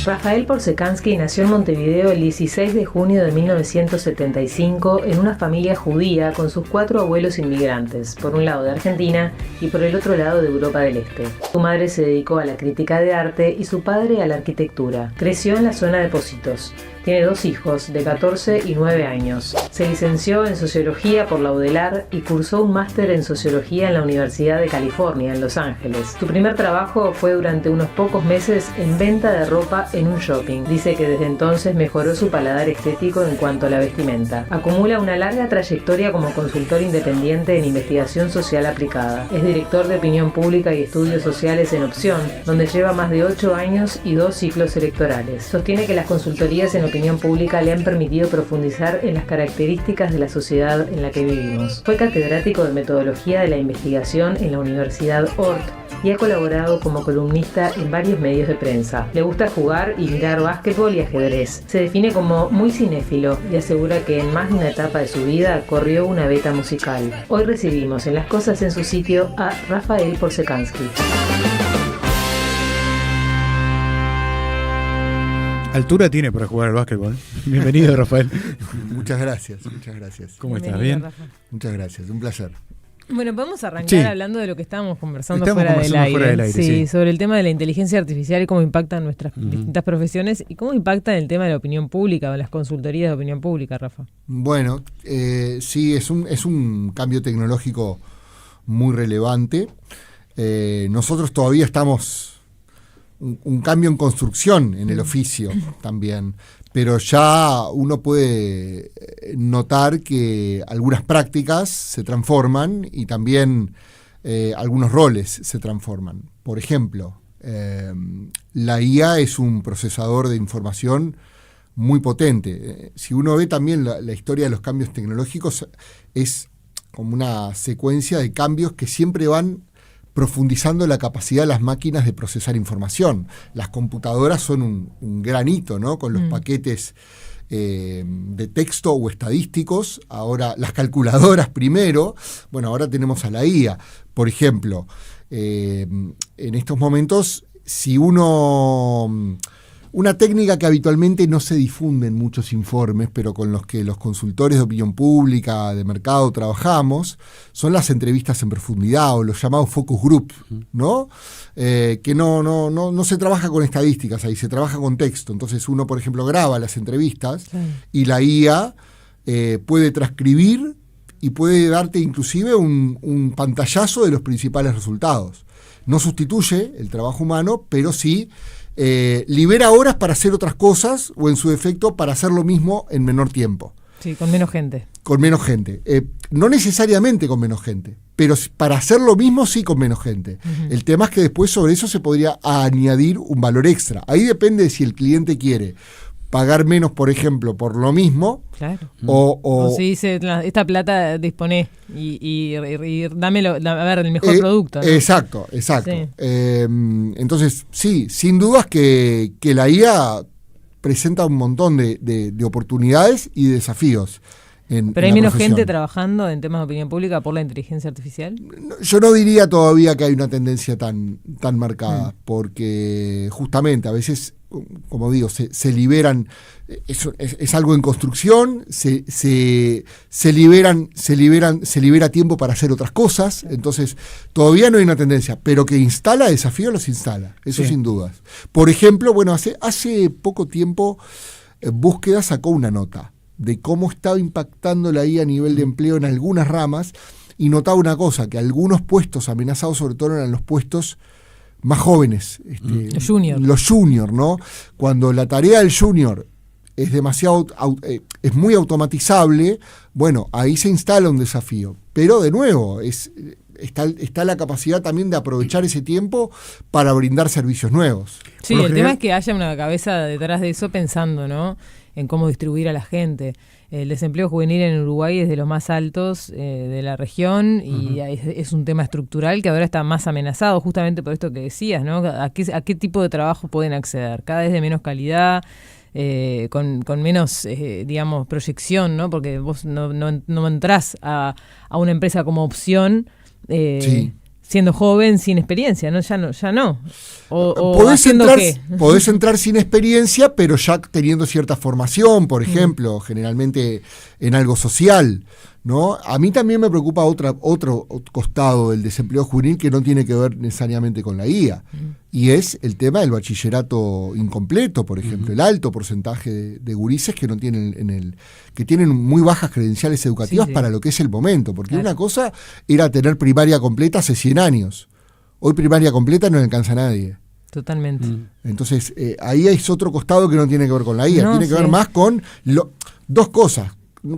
Rafael Porsekansky nació en Montevideo el 16 de junio de 1975 en una familia judía con sus 4 abuelos inmigrantes, por un lado de Argentina y por el otro lado de Europa del Este. Su madre se dedicó a la crítica de arte y su padre a la arquitectura. Creció en la zona de Pocitos. Tiene 2 hijos, de 14 y 9 años. Se licenció en Sociología por la UDELAR y cursó un máster en Sociología en la Universidad de California, en Los Ángeles. Su primer trabajo fue durante unos pocos meses en venta de ropa en un shopping. Dice que desde entonces mejoró su paladar estético en cuanto a la vestimenta. Acumula una larga trayectoria como consultor independiente en investigación social aplicada. Es director de opinión pública y estudios sociales en Opción, donde lleva más de 8 años y 2 ciclos electorales. Sostiene que las consultorías en opinión pública le han permitido profundizar en las características de la sociedad en la que vivimos. Fue catedrático de metodología de la investigación en la Universidad Ort y ha colaborado como columnista en varios medios de prensa. Le gusta jugar y mirar básquetbol y ajedrez. Se define como muy cinéfilo y asegura que en más de una etapa de su vida corrió una beta musical. Hoy recibimos en Las Cosas en su Sitio a Rafael Porsekansky. Altura tiene para jugar al básquetbol. Bienvenido, Rafael. Muchas gracias, muchas gracias. ¿Cómo estás? ¿Bien? Rafa. Muchas gracias, un placer. Bueno, podemos arrancar Sí. hablando de lo que estábamos conversando Estamos fuera del aire. Sí. Sobre el tema de la inteligencia artificial y cómo impacta en nuestras distintas profesiones y cómo impacta en el tema de la opinión pública o en las consultorías de opinión pública, Rafa. Bueno, sí, es un cambio tecnológico muy relevante. Nosotros todavía estamos un cambio en construcción en el oficio también, pero ya uno puede notar que algunas prácticas se transforman y también algunos roles se transforman. Por ejemplo, la IA es un procesador de información muy potente. Si uno ve también la historia de los cambios tecnológicos, es como una secuencia de cambios que siempre van profundizando la capacidad de las máquinas de procesar información. Las computadoras son un gran hito, ¿no? Con los paquetes de texto o estadísticos. Ahora, las calculadoras primero. Bueno, ahora tenemos a la IA. Por ejemplo, en estos momentos, si una técnica que habitualmente no se difunde en muchos informes, pero con los que los consultores de opinión pública, de mercado, trabajamos, son las entrevistas en profundidad o los llamados focus group, ¿no? Que no se trabaja con estadísticas ahí, se trabaja con texto. Entonces uno, por ejemplo, graba las entrevistas y la IA puede transcribir y puede darte inclusive un pantallazo de los principales resultados. No sustituye el trabajo humano, pero sí libera horas para hacer otras cosas o en su defecto para hacer lo mismo en menor tiempo. Sí, con menos gente. Con menos gente. No necesariamente con menos gente, pero para hacer lo mismo sí con menos gente. El tema es que después sobre eso se podría añadir un valor extra. Ahí depende de si el cliente quiere pagar menos, por ejemplo, por lo mismo. Claro. O si dice, esta plata disponé y dámelo, a ver, el mejor producto, ¿no? Exacto. Sí. Entonces, sí, sin dudas que la IA presenta un montón de oportunidades y de desafíos. ¿Pero hay menos gente trabajando en temas de opinión pública por la inteligencia artificial? Yo no diría todavía que hay una tendencia tan marcada, porque justamente a veces, como digo, se liberan, es algo en construcción, se libera tiempo para hacer otras cosas, entonces todavía no hay una tendencia, pero que instala desafíos, los instala, eso sin dudas. Por ejemplo, bueno, hace poco tiempo Búsqueda sacó una nota de cómo estaba impactando la IA a nivel de empleo en algunas ramas, y notaba una cosa, que algunos puestos amenazados sobre todo eran los puestos más jóvenes, los junior, ¿no? Cuando la tarea del junior es es muy automatizable, bueno, ahí se instala un desafío. Pero de nuevo, está la capacidad también de aprovechar ese tiempo para brindar servicios nuevos. Sí, el tema es que haya una cabeza detrás de eso pensando, ¿no?, en cómo distribuir a la gente. El desempleo juvenil en Uruguay es de los más altos de la región y es un tema estructural que ahora está más amenazado justamente por esto que decías, ¿no? ¿A qué tipo de trabajo pueden acceder? Cada vez de menos calidad, con menos, digamos, proyección, ¿no? Porque vos no entrás a una empresa como opción siendo joven, sin experiencia, ¿no? Ya no. O podés haciendo entrar, qué. podés entrar sin experiencia, pero ya teniendo cierta formación, por ejemplo, generalmente en algo social, ¿no? A mí también me preocupa otro costado del desempleo juvenil que no tiene que ver necesariamente con la IA, y es el tema del bachillerato incompleto, por ejemplo, el alto porcentaje de gurises que no tienen que tienen muy bajas credenciales educativas para lo que es el momento, porque una cosa era tener primaria completa hace 100 años. Hoy primaria completa no le alcanza a nadie. Totalmente. Entonces, ahí es otro costado que no tiene que ver con la IA, tiene que ver más con dos cosas,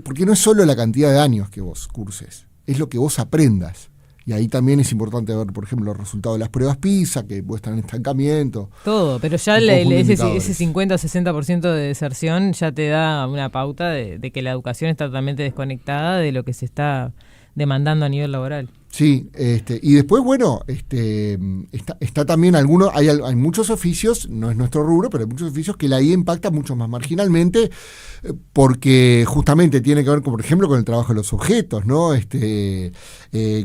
porque no es solo la cantidad de años que vos curses, es lo que vos aprendas. Y ahí también es importante ver, por ejemplo, los resultados de las pruebas PISA, que muestran estancamiento. Todo, pero ya ese 50 o 60% de deserción ya te da una pauta de que la educación está totalmente desconectada de lo que se está demandando a nivel laboral. Sí, y después, bueno, está también hay muchos oficios, no es nuestro rubro, pero hay muchos oficios que la IA impacta mucho más marginalmente, porque justamente tiene que ver, por ejemplo, con el trabajo de los objetos, ¿no?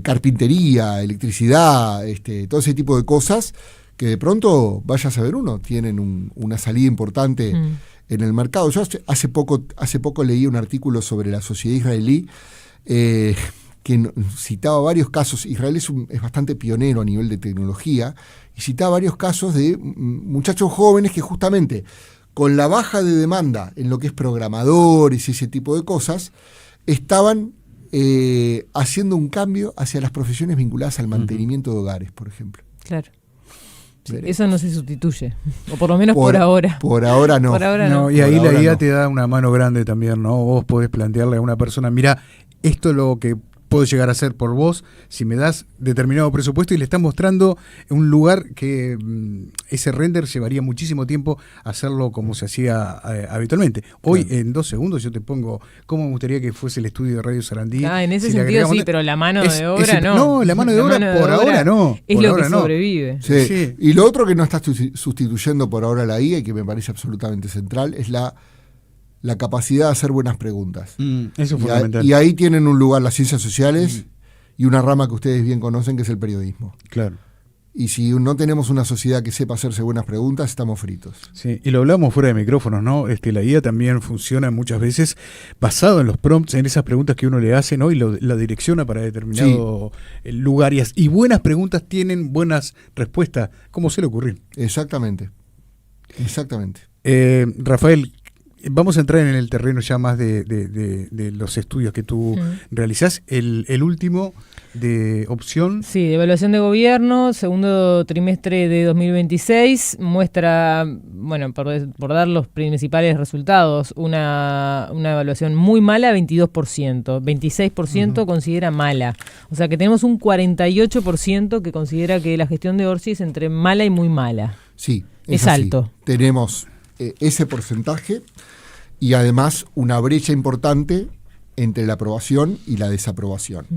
Carpintería, electricidad, todo ese tipo de cosas que de pronto, vaya a saber uno, tienen una salida importante en el mercado. Yo hace poco leí un artículo sobre la sociedad israelí, que citaba varios casos. Israel es bastante pionero a nivel de tecnología, y citaba varios casos de muchachos jóvenes que justamente con la baja de demanda en lo que es programadores y ese tipo de cosas, estaban haciendo un cambio hacia las profesiones vinculadas al mantenimiento de hogares, por ejemplo. Claro. Sí, eso no se sustituye, o por lo menos por ahora. Por ahora no. Por ahora no. Y ahí la IA te da una mano grande también, ¿no? Vos podés plantearle a una persona, mira, esto es lo que puedo llegar a hacer por vos si me das determinado presupuesto, y le estás mostrando un lugar que ese render llevaría muchísimo tiempo hacerlo como se hacía habitualmente. Hoy en 2 segundos yo te pongo cómo me gustaría que fuese el estudio de Radio Sarandí. En ese sentido sí, pero la mano de obra no. No, la mano de obra por ahora no. Es lo que sobrevive. Sí. Y lo otro que no está sustituyendo por ahora la IA y que me parece absolutamente central es la capacidad de hacer buenas preguntas. Eso es fundamental. Y ahí tienen un lugar las ciencias sociales y una rama que ustedes bien conocen, que es el periodismo. Claro. Y si no tenemos una sociedad que sepa hacerse buenas preguntas, estamos fritos. Sí, y lo hablamos fuera de micrófonos, ¿no? La IA también funciona muchas veces basado en los prompts, en esas preguntas que uno le hace, ¿no? Y la direcciona para determinado lugar. Y buenas preguntas tienen buenas respuestas. ¿Cómo suele ocurrir? Exactamente. Rafael, vamos a entrar en el terreno ya más de los estudios que tú realizás. El último de opción. Sí, de evaluación de gobierno, segundo trimestre de 2026, muestra, bueno, por dar los principales resultados, una evaluación muy mala, 22%, 26% considera mala. O sea que tenemos un 48% que considera que la gestión de Orsi es entre mala y muy mala. Sí, es alto. Tenemos ese porcentaje y además una brecha importante entre la aprobación y la desaprobación.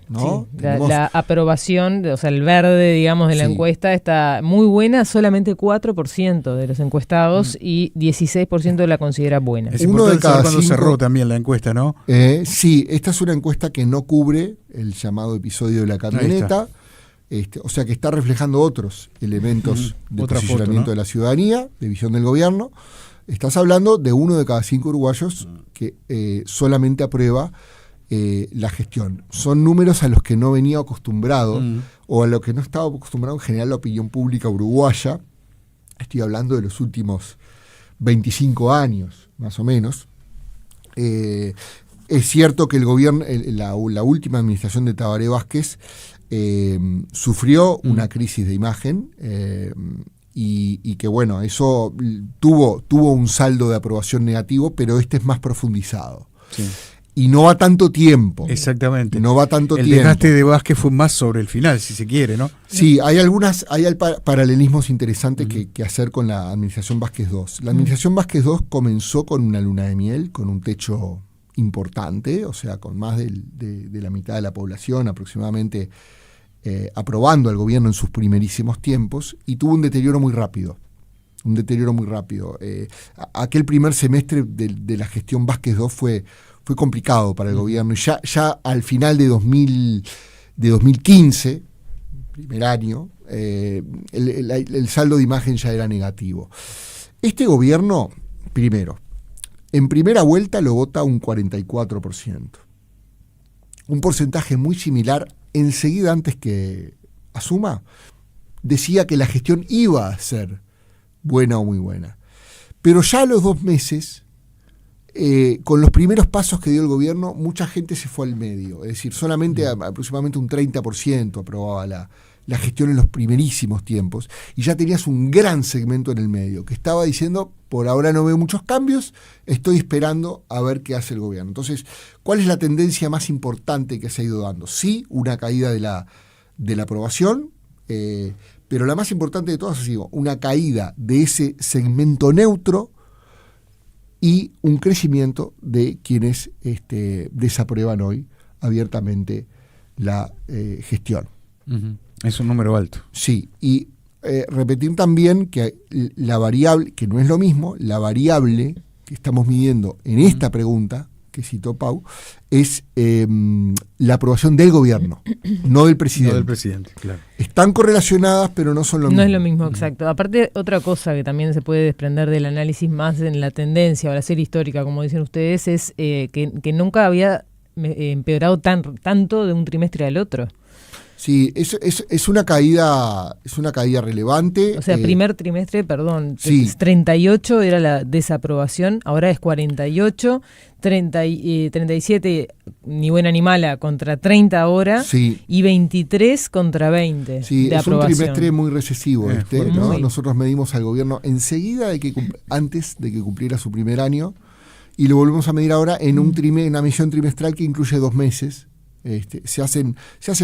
¿No? Sí, la aprobación, o sea, el verde, digamos, de la encuesta está muy buena, solamente 4% de los encuestados y 16% la considera buena. Es importante saber cuándo cerró también la encuesta, ¿no? Sí, esta es una encuesta que no cubre el llamado episodio de la camioneta, o sea que está reflejando otros elementos de posicionamiento de la ciudadanía, de visión del gobierno. Estás hablando de 1 de cada 5 uruguayos que solamente aprueba la gestión. Son números a los que no venía acostumbrado o a lo que no estaba acostumbrado en general la opinión pública uruguaya. Estoy hablando de los últimos 25 años, más o menos. Es cierto que el gobierno, la última administración de Tabaré Vázquez sufrió una crisis de imagen y que bueno, eso tuvo un saldo de aprobación negativo, pero este es más profundizado. Sí. Y no va tanto tiempo. Exactamente. No va tanto tiempo. El desgaste de Vázquez fue más sobre el final, si se quiere, ¿no? Sí, hay paralelismos interesantes que hacer con la administración Vázquez II. La administración Vázquez II comenzó con una luna de miel, con un techo importante, o sea, con más de la mitad de la población aproximadamente aprobando al gobierno en sus primerísimos tiempos, y tuvo un deterioro muy rápido. Aquel primer semestre de la gestión Vázquez II fue complicado para el gobierno, y ya al final de 2015, primer año, el saldo de imagen ya era negativo. Este gobierno, primero, en primera vuelta lo vota un 44%. Un porcentaje muy similar, enseguida antes que asuma, decía que la gestión iba a ser buena o muy buena. Pero ya a los 2 meses, con los primeros pasos que dio el gobierno, mucha gente se fue al medio. Es decir, solamente aproximadamente un 30% aprobaba la gestión en los primerísimos tiempos. Y ya tenías un gran segmento en el medio, que estaba diciendo, por ahora no veo muchos cambios, estoy esperando a ver qué hace el gobierno. Entonces, ¿cuál es la tendencia más importante que se ha ido dando? Sí, una caída de la aprobación, pero la más importante de todas ha sido una caída de ese segmento neutro y un crecimiento de quienes desaprueban hoy abiertamente la gestión. Uh-huh. Es un número alto. Sí, y repetir también que la variable, que no es lo mismo, la variable que estamos midiendo en esta pregunta que citó Pau, es la aprobación del gobierno, no del presidente. No del presidente, claro. Están correlacionadas, pero no son lo mismo. No es lo mismo, exacto. Aparte, otra cosa que también se puede desprender del análisis más en la tendencia o la serie histórica, como dicen ustedes, es que nunca había empeorado tanto de un trimestre al otro. Sí, es una caída relevante. O sea, primer trimestre, perdón, sí. 38 era la desaprobación, ahora es 48, 37 ni buena ni mala contra 30 ahora, sí. Y 23 contra 20 sí, de es aprobación. Un trimestre muy recesivo ¿no? Muy. Nosotros medimos al gobierno enseguida antes de que cumpliera su primer año y lo volvemos a medir ahora en una medición trimestral que incluye 2 meses. Se hace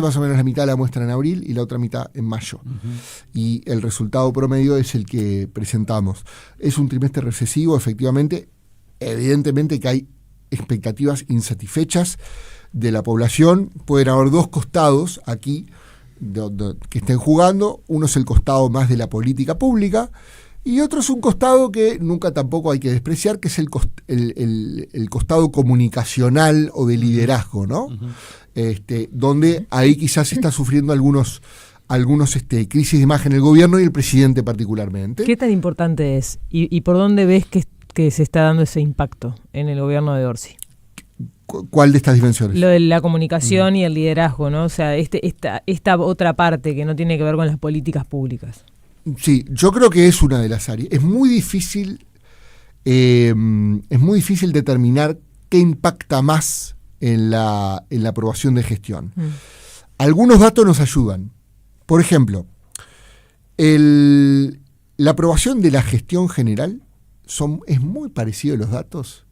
más o menos la mitad de la muestra en abril y la otra mitad en mayo. Uh-huh. Y el resultado promedio es el que presentamos. Es un trimestre recesivo, efectivamente. Evidentemente que hay expectativas insatisfechas de la población. Pueden haber 2 costados aquí que estén jugando. Uno es el costado más de la política pública y otro es un costado que nunca tampoco hay que despreciar, que es el costado comunicacional o de liderazgo, ¿no? Uh-huh. Donde ahí quizás está sufriendo algunos crisis de imagen el gobierno y el presidente particularmente. ¿Qué tan importante es? ¿Y por dónde ves que se está dando ese impacto en el gobierno de Orsi? ¿Cuál de estas dimensiones? Lo de la comunicación y el liderazgo, ¿no? O sea, esta otra parte que no tiene que ver con las políticas públicas. Sí, yo creo que es una de las áreas. Es muy difícil determinar qué impacta más en la aprobación de gestión. Algunos datos nos ayudan. Por ejemplo, la aprobación de la gestión general es muy parecido los datos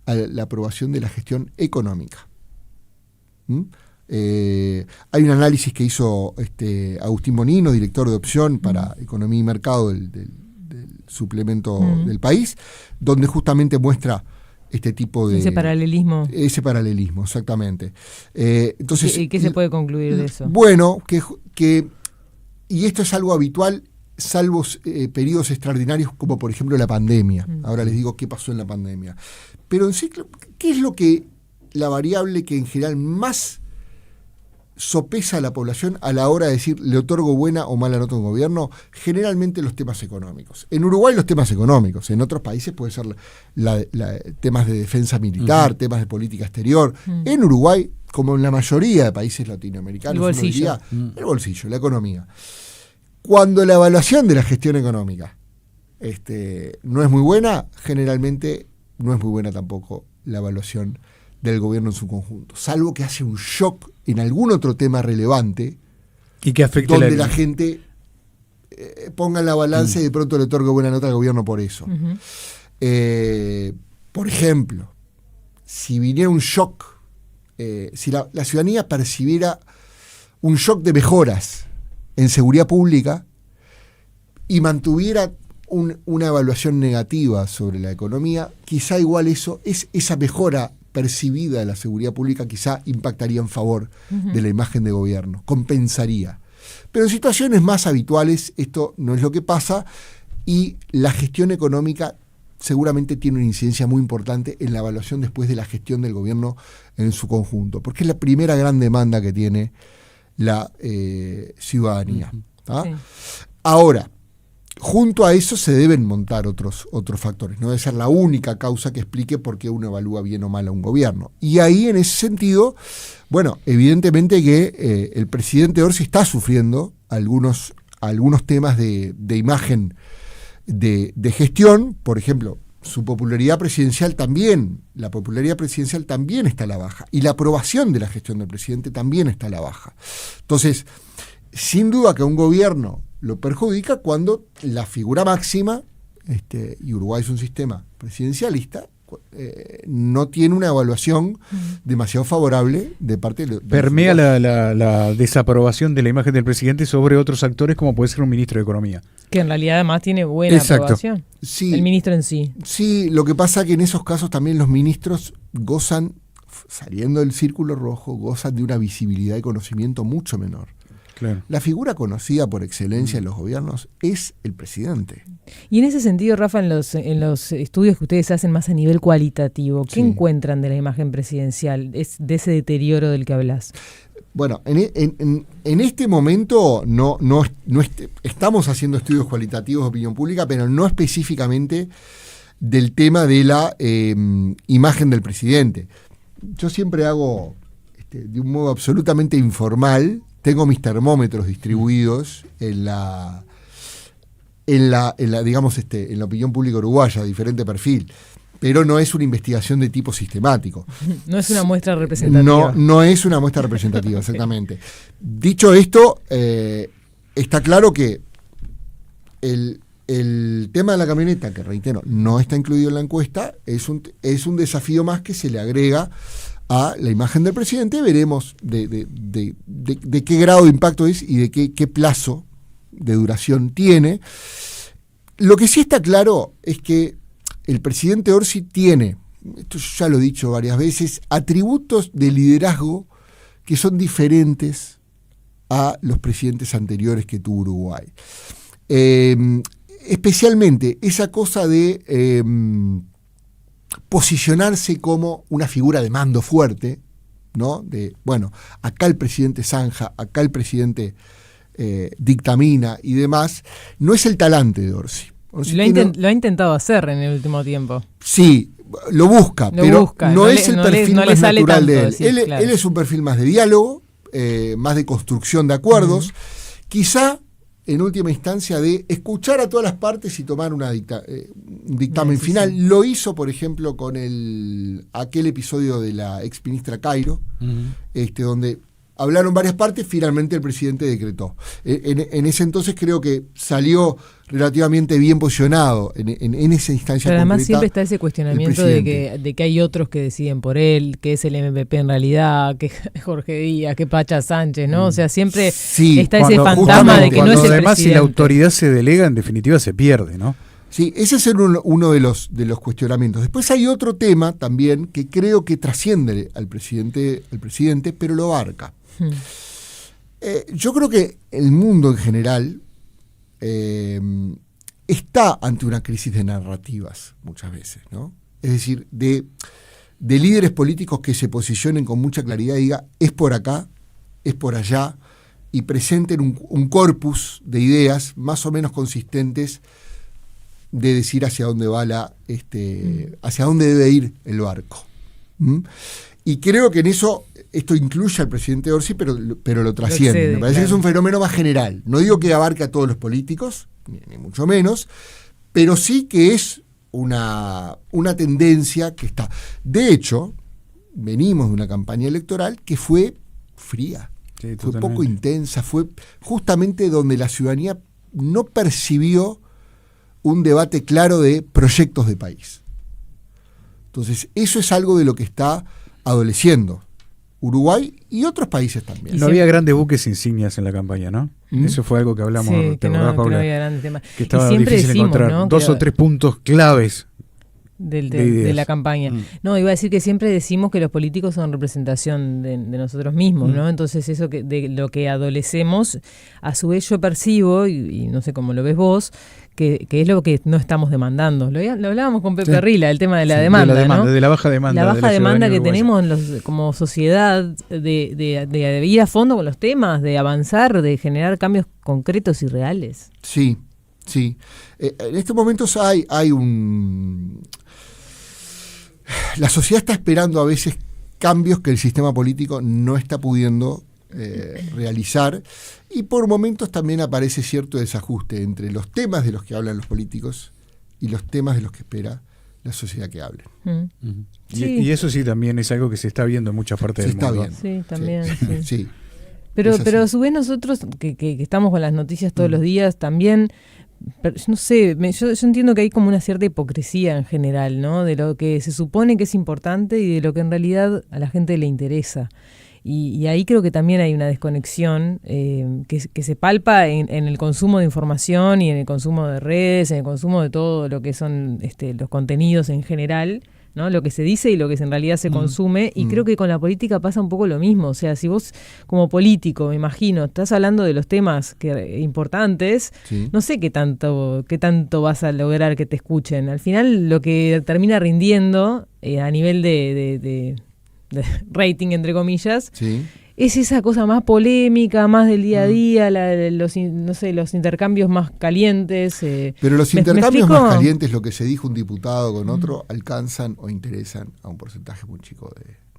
a la aprobación de la gestión económica. Hay un análisis que hizo Agustín Bonino, director de opción para Economía y Mercado del suplemento del País, donde justamente muestra este tipo de... Ese paralelismo, exactamente. Entonces, ¿Y qué se puede concluir de eso? Bueno, y esto es algo habitual, salvo periodos extraordinarios como por ejemplo la pandemia. Ahora les digo qué pasó en la pandemia. Pero en sí, ¿qué es la variable que en general más sopesa a la población a la hora de decir le otorgo buena o mala nota a un gobierno? Generalmente los temas económicos. En Uruguay los temas económicos, en otros países puede ser temas de defensa militar, temas de política exterior. En Uruguay, como en la mayoría de países latinoamericanos, el bolsillo, el bolsillo, la economía. Cuando la evaluación de la gestión económica no es muy buena, generalmente no es muy buena tampoco la evaluación del gobierno en su conjunto, salvo que hace un shock en algún otro tema relevante y que afecte donde la gente ponga en la balanza y de pronto le otorgue buena nota al gobierno por eso. Por ejemplo, si viniera un shock, si la ciudadanía percibiera un shock de mejoras en seguridad pública y mantuviera una evaluación negativa sobre la economía, quizá igual esa mejora percibida de la seguridad pública quizá impactaría en favor de la imagen de gobierno, compensaría. Pero en situaciones más habituales esto no es lo que pasa y la gestión económica seguramente tiene una incidencia muy importante en la evaluación después de la gestión del gobierno en su conjunto, porque es la primera gran demanda que tiene la ciudadanía. ¿Ah? Sí. Ahora, junto a eso se deben montar otros factores. No debe ser la única causa que explique por qué uno evalúa bien o mal a un gobierno. Y ahí, en ese sentido, bueno, evidentemente que el presidente Orsi está sufriendo algunos temas de imagen de gestión. Por ejemplo, su popularidad presidencial también, la popularidad presidencial también está a la baja. Y la aprobación de la gestión del presidente también está a la baja. Entonces, sin duda que a un gobierno lo perjudica cuando la figura máxima, y Uruguay es un sistema presidencialista, no tiene una evaluación demasiado favorable de parte de permea la desaprobación de la imagen del presidente sobre otros actores como puede ser un ministro de Economía. Que en realidad además tiene buena aprobación. Sí, el ministro en sí. Sí, lo que pasa que en esos casos también los ministros gozan, saliendo del círculo rojo, gozan de una visibilidad y conocimiento mucho menor. Claro. La figura conocida por excelencia en los gobiernos es el presidente. Y en ese sentido, Rafa, en los estudios que ustedes hacen más a nivel cualitativo, ¿qué encuentran de la imagen presidencial, de ese deterioro del que hablas? Bueno, en este momento no estamos haciendo estudios cualitativos de opinión pública, pero no específicamente del tema de la imagen del presidente. Yo siempre hago, de un modo absolutamente informal, tengo mis termómetros distribuidos en la digamos, en la opinión pública uruguaya, de diferente perfil, pero no es una investigación de tipo sistemático. No es una muestra representativa. No es una muestra representativa, exactamente. Dicho esto, está claro que el tema de la camioneta, que reitero, no está incluido en la encuesta, es un desafío más que se le agrega a la imagen del presidente. Veremos de qué grado de impacto es y de qué plazo de duración tiene. Lo que sí está claro es que el presidente Orsi tiene, esto ya lo he dicho varias veces, atributos de liderazgo que son diferentes a los presidentes anteriores que tuvo Uruguay. Especialmente esa cosa de posicionarse como una figura de mando fuerte, ¿no? De, bueno, acá el presidente zanja, acá el presidente dictamina y demás, no es el talante de Orsi. Lo ha intentado hacer en el último tiempo. Sí, lo busca, pero no es el perfil más natural de él. Él es un perfil más de diálogo, más de construcción de acuerdos, quizá en última instancia de escuchar a todas las partes y tomar un dictamen final. Lo hizo, por ejemplo, con aquel episodio de la ex ministra Cairo, donde hablaron varias partes, finalmente el presidente decretó. En ese entonces creo que salió relativamente bien posicionado en esa instancia. Pero además concreta, siempre está ese cuestionamiento de que hay otros que deciden por él, que es el MVP en realidad, que Jorge Díaz, que Pacha Sánchez, ¿no? O sea, siempre está ese fantasma de que no es el además, presidente. Si la autoridad se delega, en definitiva se pierde, ¿no? Sí, ese es uno de los cuestionamientos. Después hay otro tema también que creo que trasciende al presidente, pero lo abarca. Yo creo que el mundo en general está ante una crisis de narrativas muchas veces, ¿no? Es decir, de líderes políticos que se posicionen con mucha claridad y digan, es por acá, es por allá, y presenten un corpus de ideas más o menos consistentes de decir hacia dónde va hacia dónde debe ir el barco. Y creo que en eso esto incluye al presidente Orsi, pero lo trasciende. Excede, me parece que es un fenómeno más general. No digo que abarque a todos los políticos, ni mucho menos, pero sí que es una tendencia que está. De hecho, venimos de una campaña electoral que fue fría, fue poco intensa, fue justamente donde la ciudadanía no percibió un debate claro de proyectos de país. Entonces, eso es algo de lo que está adoleciendo Uruguay y otros países también. No había grandes buques insignias en la campaña, ¿no? Eso fue algo que hablamos, sí, ¿te acordás, Paula? Que no había grandes temas. Que estaba y siempre difícil decimos, encontrar ¿no? dos o tres puntos claves. de la campaña. No, iba a decir que siempre decimos que los políticos son representación de nosotros mismos, ¿no? Entonces eso de lo que adolecemos, a su vez yo percibo, y no sé cómo lo ves vos, que es lo que no estamos demandando. Lo hablábamos con Pepe Rila, el tema de la demanda, ¿no? De la baja demanda. La baja demanda que tenemos como sociedad de ir a fondo con los temas, de avanzar, de generar cambios concretos y reales. Sí. En estos momentos hay un... La sociedad está esperando a veces cambios que el sistema político no está pudiendo realizar, y por momentos también aparece cierto desajuste entre los temas de los que hablan los políticos y los temas de los que espera la sociedad que hablen. Sí. Y eso sí también es algo que se está viendo en muchas partes del mundo. Sí, también. Sí. Pero a su vez nosotros que estamos con las noticias todos los días también, no sé, yo entiendo que hay como una cierta hipocresía en general, ¿no? De lo que se supone que es importante y de lo que en realidad a la gente le interesa. Y ahí creo que también hay una desconexión que se palpa en el consumo de información y en el consumo de redes, en el consumo de todo lo que son los contenidos en general, ¿no? Lo que se dice y lo que en realidad se consume, y creo que con la política pasa un poco lo mismo. O sea, si vos como político, me imagino, estás hablando de los temas importantes, no sé qué tanto vas a lograr que te escuchen. Al final lo que termina rindiendo a nivel de rating, entre comillas, es esa cosa más polémica, más del día a día, los intercambios más calientes. Pero los intercambios más calientes, lo que se dijo un diputado con otro, alcanzan o interesan a un porcentaje muy chico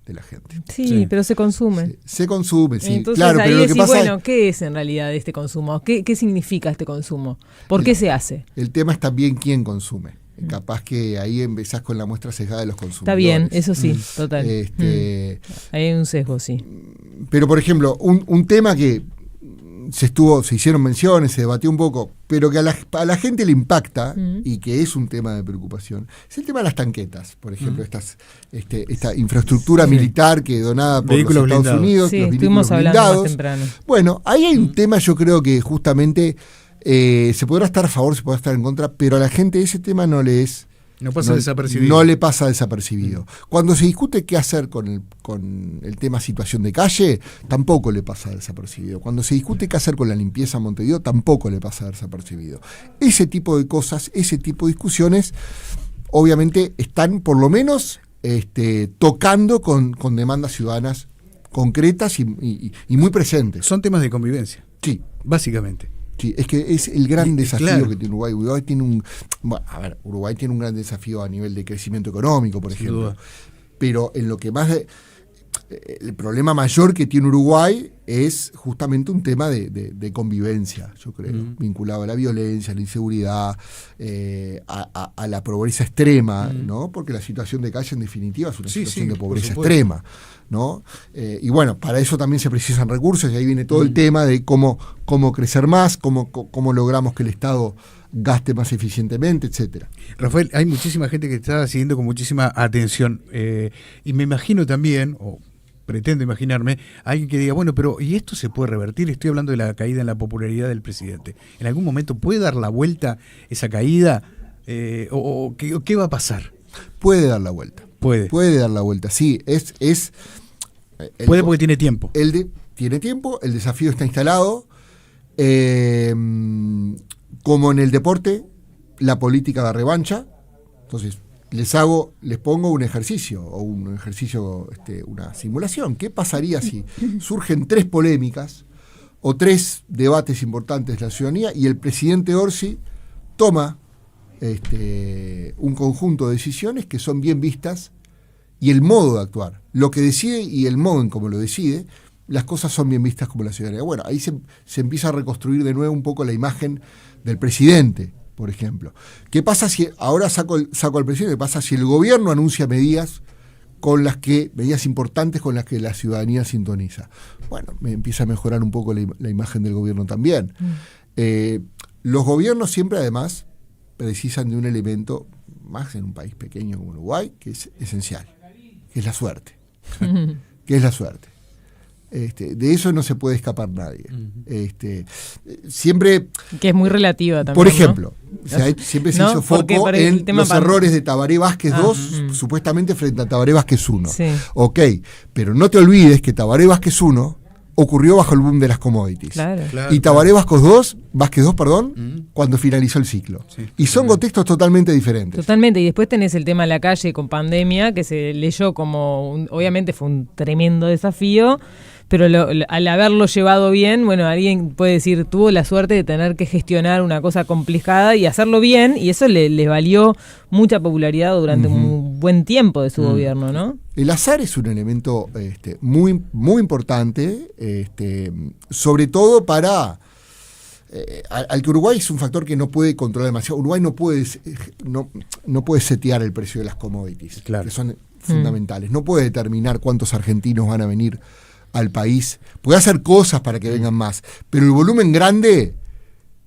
de la gente. Sí, pero se consume. Se consume, sí. Entonces, claro, ahí pero lo que pasa bueno, ¿qué es en realidad este consumo? ¿Qué significa este consumo? ¿Por qué se hace? El tema es también quién consume. Capaz que ahí empezás con la muestra sesgada de los consumidores. Está bien, eso sí, total. Ahí hay un sesgo, sí. Pero, por ejemplo, un tema que se hicieron menciones, se debatió un poco, pero que a la gente le impacta y que es un tema de preocupación, es el tema de las tanquetas, por ejemplo, esta infraestructura militar que donada por vehículos los Estados Unidos, sí, los estuvimos vehículos hablando blindados. más temprano. Bueno, ahí hay un tema, yo creo que justamente se podrá estar a favor, se podrá estar en contra, pero a la gente ese tema no le pasa desapercibido. Cuando se discute qué hacer con el tema situación de calle, tampoco le pasa desapercibido. Cuando se discute qué hacer con la limpieza en Montevideo, tampoco le pasa desapercibido. Ese tipo de cosas, ese tipo de discusiones, obviamente están por lo menos tocando con demandas ciudadanas concretas y muy presentes. Son temas de convivencia. Sí. Básicamente. Sí, es que es el gran desafío claro. que tiene Uruguay. Uruguay tiene un gran desafío a nivel de crecimiento económico, por ejemplo. Duda. Pero en lo que más el problema mayor que tiene Uruguay es justamente un tema de convivencia, yo creo, vinculado a la violencia, a la inseguridad, a la pobreza extrema, ¿no? Porque la situación de calle en definitiva es una situación de pobreza extrema, ¿no? Y bueno, para eso también se precisan recursos, y ahí viene todo el tema de cómo crecer más, cómo logramos que el Estado gaste más eficientemente, etcétera. Rafael, hay muchísima gente que está siguiendo con muchísima atención, y me imagino también, o pretendo imaginarme, alguien que diga, bueno, pero ¿y esto se puede revertir? Estoy hablando de la caída en la popularidad del presidente. ¿En algún momento puede dar la vuelta esa caída? ¿O qué va a pasar? Puede dar la vuelta. Puede dar la vuelta, sí. Puede porque tiene tiempo. Tiene tiempo, el desafío está instalado. Como en el deporte, la política da revancha. Entonces, les pongo un ejercicio, una simulación. ¿Qué pasaría si surgen 3 polémicas o 3 debates importantes de la ciudadanía y el presidente Orsi toma un conjunto de decisiones que son bien vistas, y el modo de actuar, lo que decide y el modo en cómo lo decide, las cosas son bien vistas como la ciudadanía? Bueno, ahí se empieza a reconstruir de nuevo un poco la imagen del presidente, por ejemplo. ¿Qué pasa si ahora saco al presidente? ¿Qué pasa si el gobierno anuncia medidas importantes con las que la ciudadanía sintoniza? Bueno, me empieza a mejorar un poco la imagen del gobierno también. Los gobiernos siempre, además, precisan de un elemento, más en un país pequeño como Uruguay, que es esencial, que es la suerte. De eso no se puede escapar nadie. Siempre... Que es muy relativa también, por ejemplo, ¿no? Siempre se ¿No? hizo foco en los errores de Tabaré Vázquez 2, supuestamente frente a Tabaré Vázquez 1. Sí. Ok, pero no te olvides que Tabaré Vázquez 1 ocurrió bajo el boom de las commodities. Claro. Y Tabaré Vázquez 2, cuando finalizó el ciclo. Sí, y son contextos totalmente diferentes. Totalmente, y después tenés el tema de la calle con pandemia, que se leyó obviamente fue un tremendo desafío, pero al haberlo llevado bien, bueno, alguien puede decir, tuvo la suerte de tener que gestionar una cosa complicada y hacerlo bien, y eso le valió mucha popularidad durante un buen tiempo de su gobierno, ¿no? El azar es un elemento muy, muy importante, sobre todo para... al que Uruguay es un factor que no puede controlar demasiado. Uruguay no puede setear el precio de las commodities, claro, que son fundamentales. No puede determinar cuántos argentinos van a venir al país. Puede hacer cosas para que vengan más, pero el volumen grande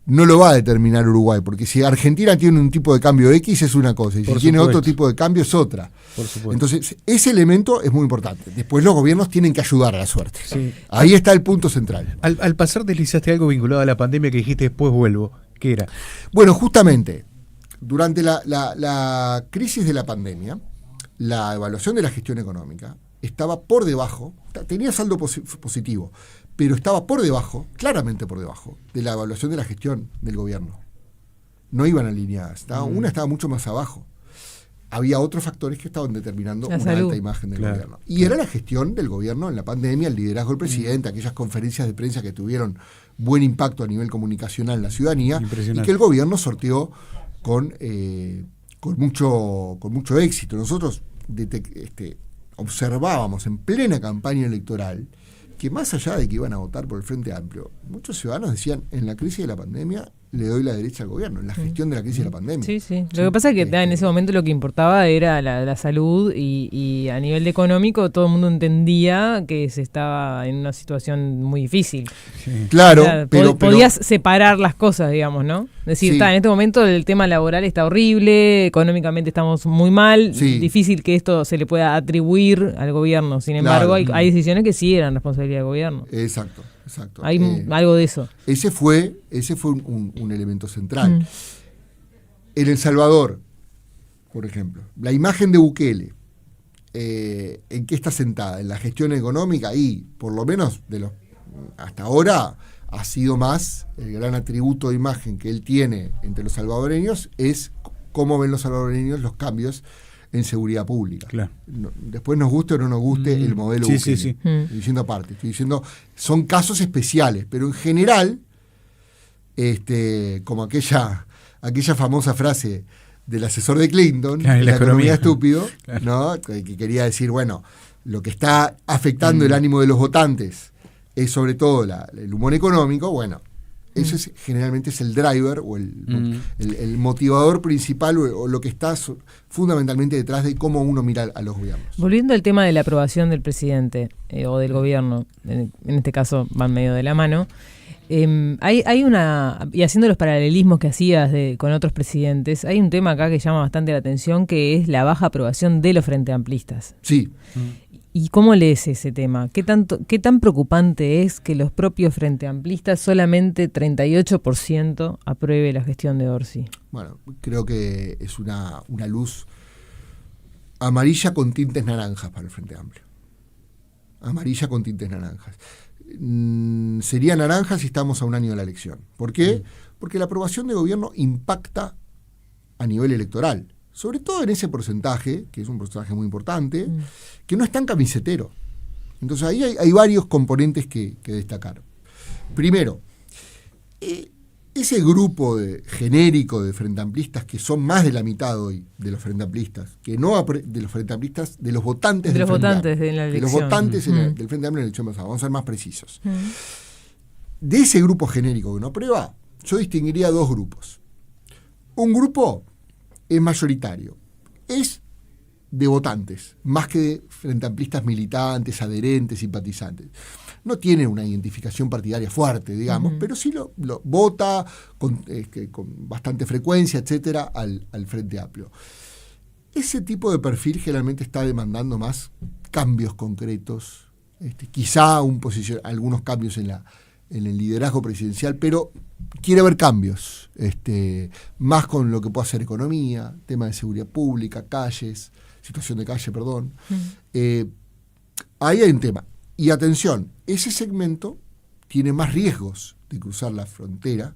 no lo va a determinar Uruguay, porque si Argentina tiene un tipo de cambio X es una cosa, y si tiene otro tipo de cambio es otra. Por supuesto. Entonces, ese elemento es muy importante. Después los gobiernos tienen que ayudar a la suerte. Sí. Ahí está el punto central. Al pasar deslizaste algo vinculado a la pandemia que dijiste después vuelvo. ¿Qué era? Bueno, justamente, durante la crisis de la pandemia, la evaluación de la gestión económica estaba por debajo, tenía saldo positivo, pero estaba por debajo, claramente por debajo, de la evaluación de la gestión del gobierno. No iban alineadas, una estaba mucho más abajo. Había otros factores que estaban determinando una alta imagen del gobierno. Y era la gestión del gobierno en la pandemia, el liderazgo del presidente, aquellas conferencias de prensa que tuvieron buen impacto a nivel comunicacional en la ciudadanía, y que el gobierno sorteó con mucho éxito. Nosotros observábamos en plena campaña electoral que más allá de que iban a votar por el Frente Amplio, muchos ciudadanos decían, en la crisis de la pandemia le doy la derecha al gobierno, en la gestión de la crisis de la pandemia. Sí, sí. Lo que pasa es que en ese momento lo que importaba era la salud y a nivel económico todo el mundo entendía que se estaba en una situación muy difícil. Sí. Claro, o sea, pero podías separar las cosas, digamos, ¿no? Es decir, en este momento el tema laboral está horrible, económicamente estamos muy mal, difícil que esto se le pueda atribuir al gobierno. Sin embargo, hay decisiones que sí eran responsabilidad del gobierno. Exacto. Hay algo de eso. Ese fue un elemento central. En El Salvador, por ejemplo, la imagen de Bukele, ¿en qué está sentada? En la gestión económica, y por lo menos hasta ahora ha sido más el gran atributo de imagen que él tiene entre los salvadoreños es cómo ven los salvadoreños los cambios en seguridad pública. Claro. Después nos guste o no nos guste el modelo Bukele. Estoy diciendo aparte, estoy diciendo, son casos especiales, pero en general, como aquella famosa frase del asesor de Clinton, la economía estúpido, ¿no? Que quería decir, bueno, lo que está afectando el ánimo de los votantes es sobre todo el humor económico. Bueno, eso generalmente es el driver o el motivador principal o lo que está fundamentalmente detrás de cómo uno mira a los gobiernos. Volviendo al tema de la aprobación del presidente o del gobierno, en este caso van medio de la mano, hay una, y haciendo los paralelismos que hacías con otros presidentes, hay un tema acá que llama bastante la atención, que es la baja aprobación de los frente amplistas. Sí. ¿Y cómo lees ese tema? ¿Qué tan preocupante es que los propios frente amplistas solamente 38% apruebe la gestión de Orsi? Bueno, creo que es una luz amarilla con tintes naranjas para el Frente Amplio. Amarilla con tintes naranjas. Sería naranja si estamos a un año de la elección. ¿Por qué? Porque la aprobación de gobierno impacta a nivel electoral. Sobre todo en ese porcentaje, que es un porcentaje muy importante, que no es tan camisetero. Entonces ahí hay varios componentes que destacar. Primero, ese grupo genérico de frente amplistas, que son más de la mitad hoy de los frente amplistas, que no de los frente amplistas, de los votantes del Frente Amplio, de la elección. De los votantes del Frente Amplio en la elección pasada, vamos a ser más precisos. De ese grupo genérico que no aprueba, yo distinguiría dos grupos. Un grupo es mayoritario, es de votantes, más que de frente amplistas militantes, adherentes, simpatizantes. No tiene una identificación partidaria fuerte, digamos, pero sí lo vota con bastante frecuencia, etcétera, al Frente Amplio. Ese tipo de perfil generalmente está demandando más cambios concretos quizá algunos cambios en el liderazgo presidencial, pero quiere ver cambios, más con lo que pueda hacer economía, tema de seguridad pública, situación de calle, perdón. Ahí hay un tema. Y atención, ese segmento tiene más riesgos de cruzar la frontera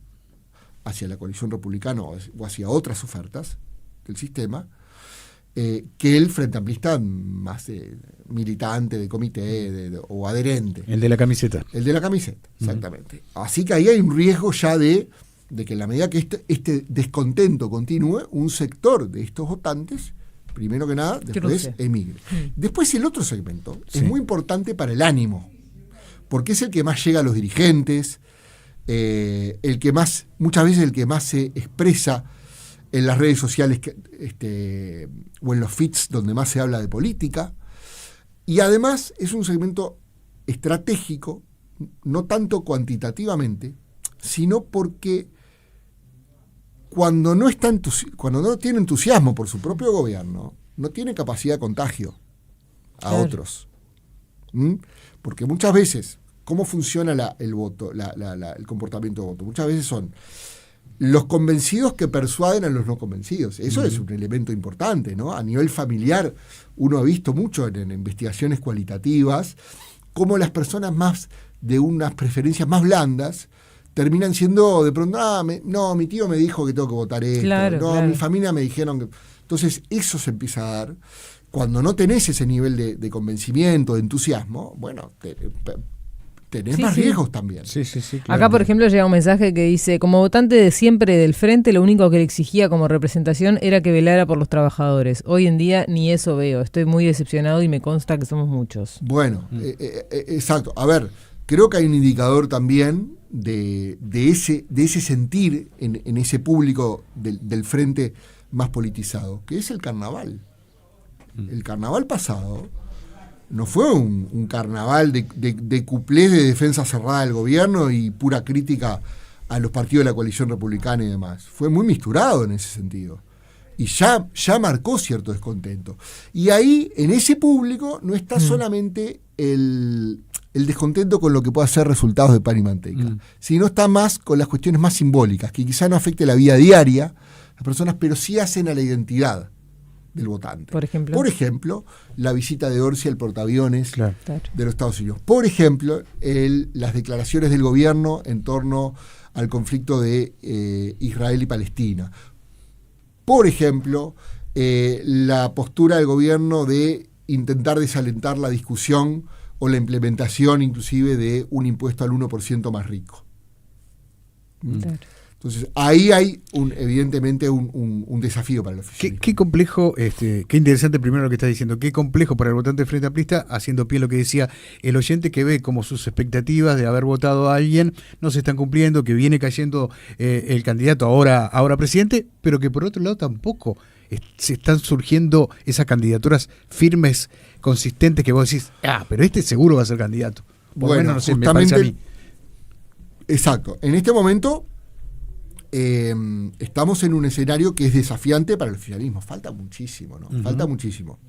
hacia la coalición republicana o hacia otras ofertas del sistema, que el frente amplista más militante, de comité o adherente. El de la camiseta. El de la camiseta, exactamente. Así que ahí hay un riesgo ya de que en la medida que este descontento continúe, un sector de estos votantes, primero que nada, después emigre. Después el otro segmento es muy importante para el ánimo, porque es el que más llega a los dirigentes, muchas veces el que más se expresa en las redes sociales o en los feeds donde más se habla de política, y además es un segmento estratégico, no tanto cuantitativamente, sino porque cuando no tiene entusiasmo por su propio gobierno, no tiene capacidad de contagio a otros. Porque muchas veces, ¿cómo funciona el voto, el comportamiento de voto? Muchas veces son los convencidos que persuaden a los no convencidos. Eso es un elemento importante, ¿no? A nivel familiar, uno ha visto mucho en investigaciones cualitativas cómo las personas más de unas preferencias más blandas terminan siendo de pronto, mi tío me dijo que tengo que votar esto, claro. Mi familia me dijeron que... Entonces eso se empieza a dar. Cuando no tenés ese nivel de convencimiento, de entusiasmo, bueno, tenés más riesgos también. Sí, claro. Acá, por ejemplo, llega un mensaje que dice: como votante de siempre del Frente, lo único que le exigía como representación era que velara por los trabajadores. Hoy en día ni eso veo. Estoy muy decepcionado y me consta que somos muchos. Bueno, exacto. A ver, creo que hay un indicador también de ese sentir en ese público del Frente más politizado, que es el carnaval. El carnaval pasado no fue un carnaval de cuplés de defensa cerrada del gobierno y pura crítica a los partidos de la coalición republicana y demás. Fue muy misturado en ese sentido. Y ya marcó cierto descontento. Y ahí, en ese público, no está solamente el descontento con lo que pueda ser resultados de pan y manteca, sino está más con las cuestiones más simbólicas, que quizá no afecte la vida diaria de las personas, pero sí hacen a la identidad del votante. Por ejemplo, la visita de Orsi al portaaviones de los Estados Unidos. Por ejemplo, las declaraciones del gobierno en torno al conflicto de Israel y Palestina. Por ejemplo, la postura del gobierno de intentar desalentar la discusión o la implementación inclusive de un impuesto al 1% más rico. Claro. Entonces, ahí hay evidentemente un desafío para el oficialismo. Qué complejo, qué interesante primero lo que estás diciendo, qué complejo para el votante de Frente Amplista, haciendo pie a lo que decía el oyente, que ve como sus expectativas de haber votado a alguien no se están cumpliendo, que viene cayendo el candidato ahora presidente, pero que por otro lado tampoco se están surgiendo esas candidaturas firmes, consistentes, que vos decís, pero este seguro va a ser candidato. Por bueno, no sé, me parece a mí. Exacto. En este momento estamos en un escenario que es desafiante para el oficialismo. Falta muchísimo, ¿no? Falta muchísimo.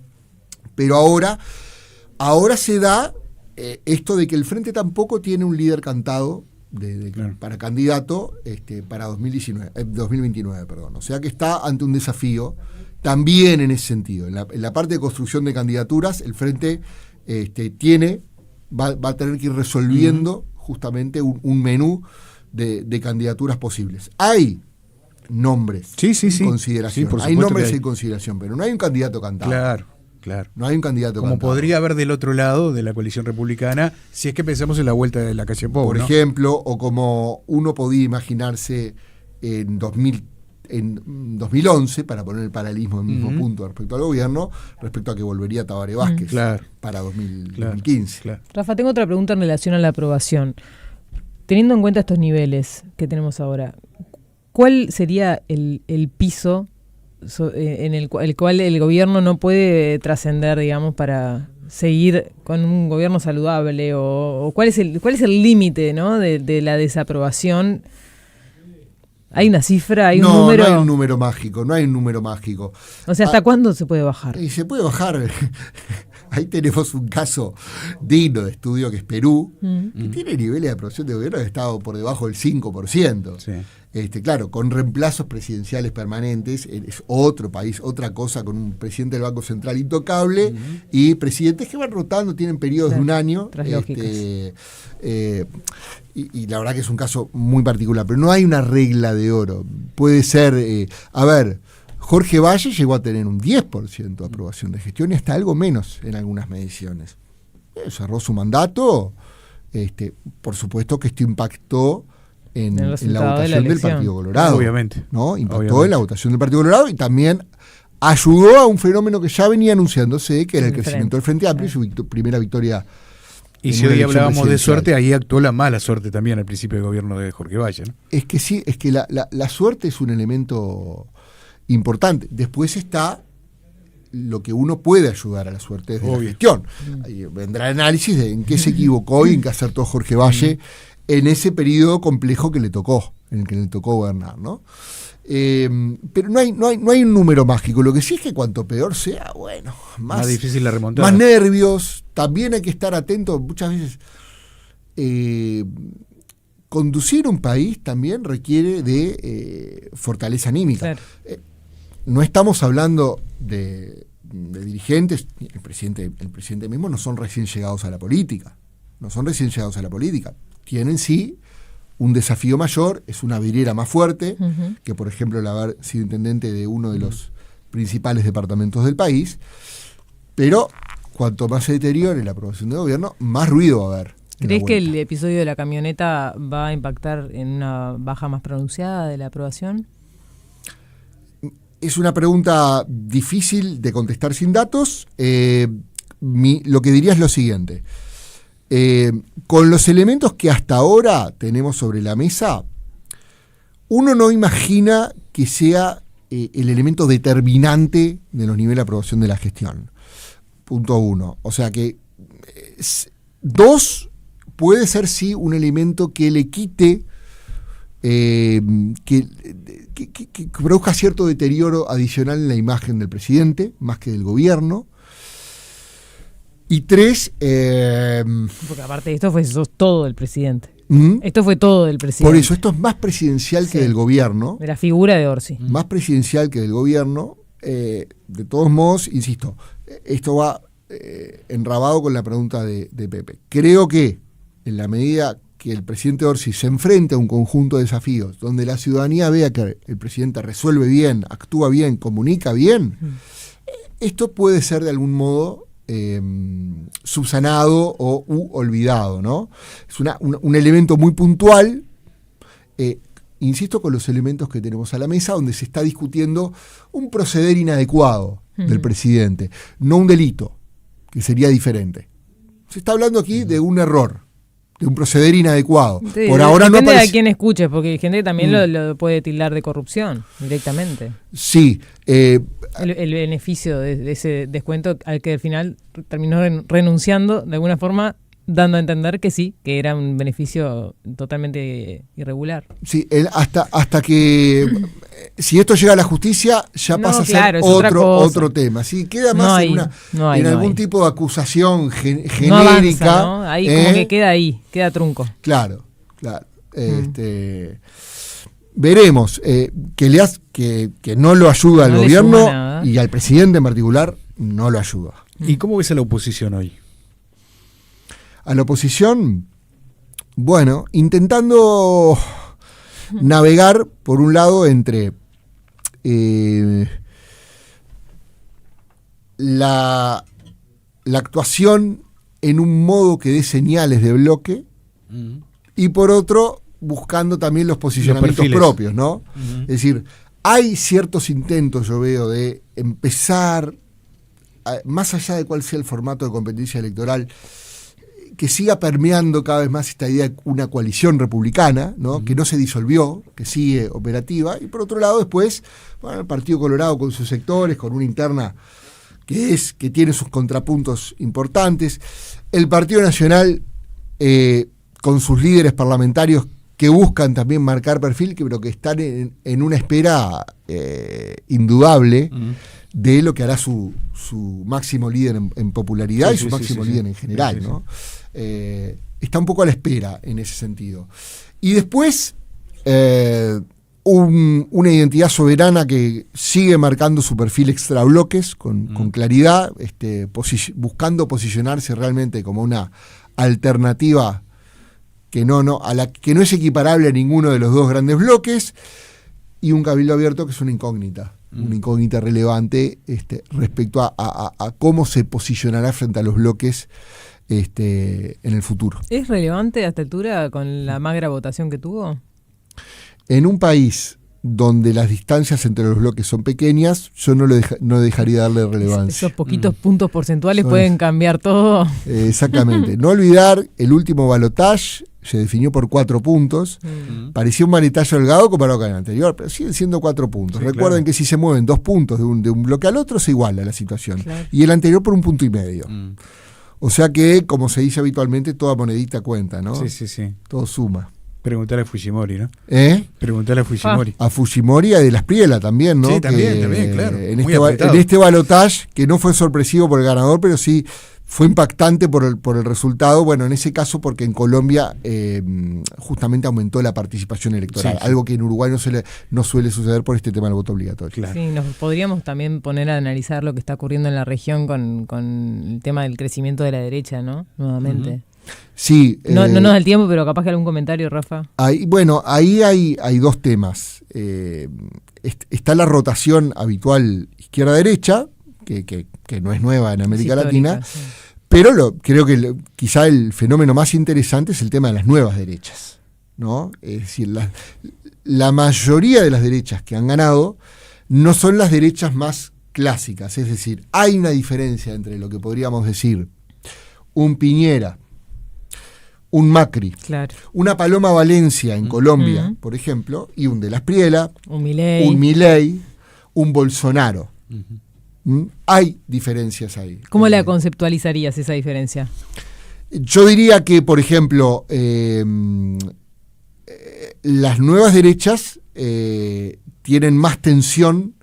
Pero ahora se da esto de que el Frente tampoco tiene un líder cantado para candidato para 2029, perdón. O sea que está ante un desafío también en ese sentido. En la parte de construcción de candidaturas, el Frente va a tener que ir resolviendo justamente un menú de candidaturas posibles. Hay nombres en consideración. Sí, hay nombres en consideración, pero no hay un candidato cantado. Claro. No hay un candidato como cantado. Podría haber del otro lado de la coalición republicana, si es que pensamos en la vuelta de la calle Pou, por ejemplo, o como uno podía imaginarse en 2011, para poner el paralelismo en el mismo punto respecto al gobierno, respecto a que volvería Tabaré Vázquez para 2015. Claro. Rafa, tengo otra pregunta en relación a la aprobación. Teniendo en cuenta estos niveles que tenemos ahora, ¿cuál sería el piso en el cual el gobierno no puede trascender, digamos, para seguir con un gobierno saludable? ¿O cuál es el límite, ¿no? de la desaprobación? ¿Hay una cifra? ¿Hay un número? No hay un número mágico, O sea, ¿hasta cuándo se puede bajar? Y se puede bajar ahí tenemos un caso digno de estudio que es Perú, que tiene niveles de aprobación de gobierno que estado por debajo del 5%. Sí. Claro, con reemplazos presidenciales permanentes, es otro país, otra cosa, con un presidente del Banco Central intocable y presidentes que van rotando, tienen periodos de un año. Y la verdad que es un caso muy particular, pero no hay una regla de oro. Puede ser, Jorge Valle llegó a tener un 10% de aprobación de gestión y hasta algo menos en algunas mediciones. Cerró su mandato, por supuesto que esto impactó en la votación del Partido Colorado. Obviamente. ¿No? Impactó en la votación del Partido Colorado y también ayudó a un fenómeno que ya venía anunciándose, que era el crecimiento del Frente Amplio y su primera victoria. Y si hoy hablábamos de suerte, ahí actuó la mala suerte también al principio del gobierno de Jorge Valle, ¿no? Es que sí, es que la suerte es un elemento importante. Después está lo que uno puede ayudar a la suerte desde la gestión. Ahí vendrá el análisis de en qué se equivocó y en qué acertó Jorge Valle en ese periodo complejo que le tocó, en el que le tocó gobernar, ¿no? Pero no hay un número mágico. Lo que sí es que cuanto peor sea, bueno, más difícil la remontada. Más nervios. También hay que estar atento. Muchas veces conducir un país también requiere de fortaleza anímica. Claro. No estamos hablando de dirigentes. El presidente mismo no son recién llegados a la política. Tienen sí un desafío mayor, es una vidriera más fuerte que, por ejemplo, el haber sido intendente de uno de los principales departamentos del país, pero cuanto más se deteriore la aprobación de gobierno, más ruido va a haber. ¿Crees que el episodio de la camioneta va a impactar en una baja más pronunciada de la aprobación? Es una pregunta difícil de contestar sin datos. Lo que diría es lo siguiente. Con los elementos que hasta ahora tenemos sobre la mesa, uno no imagina que sea el elemento determinante de los niveles de aprobación de la gestión. Punto 1. O sea que 2 puede ser sí un elemento que le quite, que produzca cierto deterioro adicional en la imagen del presidente, más que del gobierno. Y 3... porque aparte de esto fue todo del presidente. Esto fue todo del presidente. Por eso, esto es más presidencial que del gobierno. De la figura de Orsi. Más presidencial que del gobierno. De todos modos, insisto, esto va enrabado con la pregunta de Pepe. Creo que en la medida que el presidente Orsi se enfrenta a un conjunto de desafíos donde la ciudadanía vea que el presidente resuelve bien, actúa bien, comunica bien, esto puede ser de algún modo subsanado o olvidado, ¿no? Es un elemento muy puntual, insisto, con los elementos que tenemos a la mesa, donde se está discutiendo un proceder inadecuado del presidente, no un delito, que sería diferente. Se está hablando aquí de un error, de un proceder inadecuado. Sí, por ahora no depende de quién escuche, porque hay gente que también lo puede tildar de corrupción directamente. Sí. El beneficio de ese descuento al que al final terminó renunciando, de alguna forma, dando a entender que sí, que era un beneficio totalmente irregular. Sí, hasta que si esto llega a la justicia ya pasa a ser otro tema. Sí, queda más en algún tipo de acusación genérica. No avanza, ¿no? Ahí como que queda ahí, queda trunco. Claro. Veremos que no lo ayuda al gobierno y al presidente en particular no lo ayuda. ¿Y cómo ves a la oposición hoy? A la oposición, bueno, intentando navegar por un lado entre la actuación en un modo que dé señales de bloque y por otro buscando también los posicionamientos propios, ¿no? Es decir, hay ciertos intentos, yo veo, de empezar, más allá de cuál sea el formato de competencia electoral, que siga permeando cada vez más esta idea de una coalición republicana, ¿no? Que no se disolvió, que sigue operativa, y por otro lado después, el Partido Colorado con sus sectores, con una interna que tiene sus contrapuntos importantes, el Partido Nacional con sus líderes parlamentarios que buscan también marcar perfil, pero que están en una espera indudable de lo que hará su máximo líder en popularidad y su máximo líder en general, ¿no? Está un poco a la espera en ese sentido. Y después, una identidad soberana que sigue marcando su perfil extrabloques con claridad, buscando posicionarse realmente como una alternativa que a la que no es equiparable a ninguno de los dos grandes bloques, y un cabildo abierto que es una incógnita relevante respecto a cómo se posicionará frente a los bloques en el futuro. ¿Es relevante a esta altura con la magra votación que tuvo? En un país donde las distancias entre los bloques son pequeñas, yo no dejaría darle relevancia. Esos poquitos puntos porcentuales pueden cambiar todo. Exactamente. No olvidar, el último balotaje se definió por 4 puntos. Parecía un balotaje holgado comparado con el anterior, pero siguen siendo 4 puntos. Sí, recuerden que si se mueven 2 puntos de un bloque al otro, se iguala la situación. Claro. Y el anterior por 1,5 puntos. O sea que, como se dice habitualmente, toda monedita cuenta, ¿no? Sí. Todo suma. Preguntarle a Fujimori, ¿no? Preguntarle a Fujimori. A Fujimori y a De la Espriella también, ¿no? Sí, también, claro. En este balotaje, que no fue sorpresivo por el ganador, pero sí fue impactante por el resultado. Bueno, en ese caso porque en Colombia justamente aumentó la participación electoral, algo que en Uruguay no suele suceder por este tema del voto obligatorio. Claro. Sí, nos podríamos también poner a analizar lo que está ocurriendo en la región con el tema del crecimiento de la derecha, ¿no? Nuevamente. Sí. No nos da el tiempo, pero capaz que algún comentario, Rafa. Ahí hay 2 temas. Está la rotación habitual izquierda-derecha, que no es nueva en América Latina, sí. Pero creo que quizá el fenómeno más interesante es el tema de las nuevas derechas, ¿no? Es decir, la mayoría de las derechas que han ganado no son las derechas más clásicas, es decir, hay una diferencia entre lo que podríamos decir un Piñera, un Macri, una Paloma Valencia en Colombia, por ejemplo, y un De la Espriella, un Milei, un Bolsonaro. Hay diferencias ahí. ¿Cómo la conceptualizarías esa diferencia? Yo diría que, por ejemplo, las nuevas derechas tienen más tensión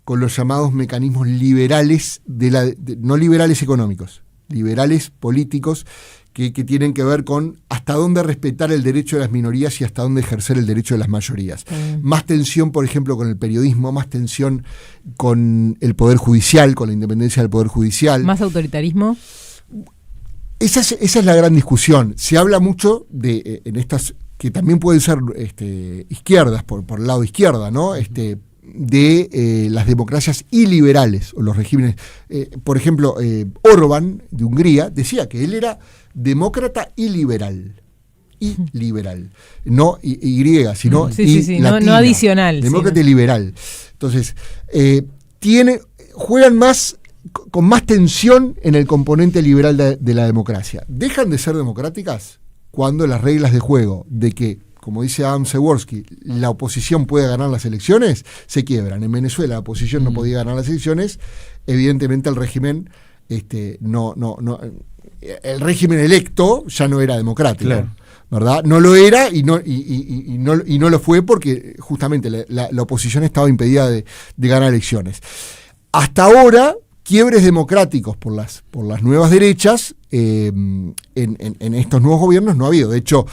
con los llamados mecanismos liberales, no liberales económicos, liberales políticos, que tienen que ver con hasta dónde respetar el derecho de las minorías y hasta dónde ejercer el derecho de las mayorías. Más tensión, por ejemplo, con el periodismo, más tensión con el Poder Judicial, con la independencia del Poder Judicial. ¿Más autoritarismo? Esa es la gran discusión. Se habla mucho en estas, que también pueden ser izquierdas, por el lado izquierda, ¿no? De las democracias iliberales o los regímenes. Por ejemplo, Orbán de Hungría decía que él era demócrata y liberal. No Y, sino latina, no adicional. Demócrata y liberal. Entonces, juegan con más tensión en el componente liberal de la democracia. Dejan de ser democráticas cuando las reglas de juego de que, como dice Adam Przeworski, la oposición puede ganar las elecciones, se quiebran. En Venezuela la oposición no podía ganar las elecciones, evidentemente el régimen el régimen electo ya no era democrático, ¿verdad? No lo era y no lo fue porque justamente la oposición estaba impedida de ganar elecciones. Hasta ahora, quiebres democráticos por las nuevas derechas en estos nuevos gobiernos no ha habido. De hecho,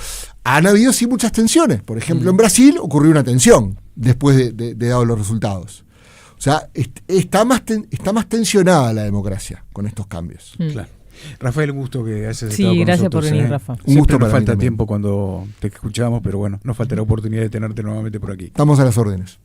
han habido sí muchas tensiones. Por ejemplo, en Brasil ocurrió una tensión después de dados los resultados. O sea, está más tensionada la democracia con estos cambios. Claro. Rafael, un gusto que hayas estado con nosotros. Sí, gracias por venir, Rafa. Un gusto. Nos falta tiempo cuando te escuchamos, pero bueno, nos falta la oportunidad de tenerte nuevamente por aquí. Estamos a las órdenes.